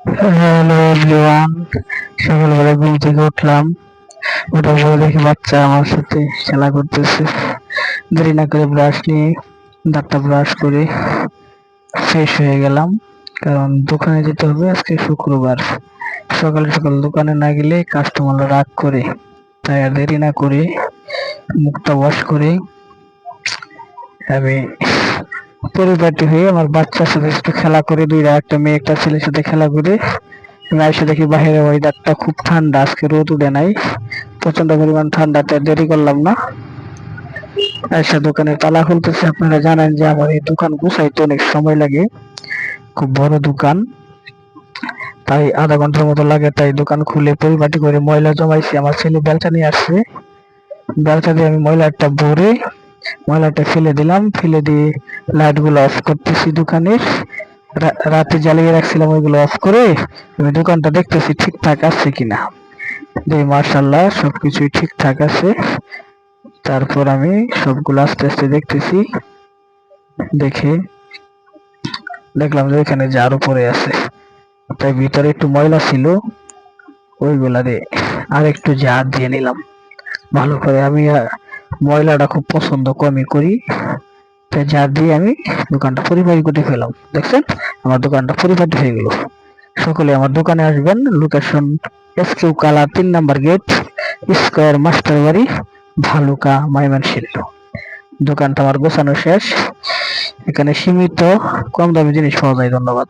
Hello everyone, সকালবেলা ঘুম থেকে উঠলাম। ওঠার পরে দেখি বাচ্চা আমার সাথে খেলা করতেছে। দেরি না করে ব্রাশ নিয়ে দাঁতটা ব্রাশ করে ফ্রেশ হয়ে গেলাম, কারণ দোকানে যেতে হবে। আজকে শুক্রবার, সকাল সকাল দোকানে না গেলে কাস্টমাররা রাগ করে। তাই আর দেরি না করে মুখটা ওয়াশ করে আমি পরিপাটি হয়ে আমার বাচ্চার সাথে একটু খেলা করে, দুইটা একটা মেয়ে একটা ছেলের সাথে খেলা করে আমি এসে দেখি বাইরের ওয়েদারটা খুব ঠান্ডা। আজকে রোদ উঠে নাই, প্রচন্ড পরিমাণ ঠান্ডাতে দেরি করলাম না, এসে দোকানে তালা খুলতেছে। আপনারা জানেন যে আমার এই দোকান গুছাইতে অনেক সময় লাগে, খুব বড় দোকান, তাই আধা ঘন্টার মতো লাগে। তাই দোকান খুলে পরিপাটি করে ময়লা জমাইছি। আমার ছেলে বেলচা নিয়ে আসছে, বেলচা দিয়ে আমি ময়লাটা ভরে ময়লাটা ফেলে দিলাম। ফেলে দিয়ে লাইট গুলো অফ করতেছি দোকানের। রাতে জ্বালিয়ে রাখছিলাম, ওইগুলো অফ করে আমি দোকানটা দেখতেছি ঠিকঠাক আছে কিনা। যে মার্শাল্লাহ সবকিছুই ঠিকঠাক আছে। তারপর আমি সবগুলো আস্তে আস্তে দেখতেছি, দেখে দেখলাম যে ওইখানে জারও পড়ে আছে। তাই ভিতরে একটু ময়লা ছিল, ওইগুলারে আর একটু ঝাড় দিয়ে নিলাম ভালো করে। আমি ময়লাটা খুব পছন্দ কমই করি, তাই ঝাড় দিয়ে আমি দোকানটা পরিপাটি করে ফেলাম। দেখছেন আমার দোকানটা পরিপাটি হয়ে গেল। সকলে আমার দোকানে আসবেন। লোকেশন এসকিউ কালা 3 নাম্বার গেট, স্কয়ার মাস্টার বাড়ি, ভালুকা, ময়মনসিংহ। দোকানটা আমার গোছানো শেষ। এখানে সীমিত কম দামি জিনিস পাওয়া যায়। ধন্যবাদ।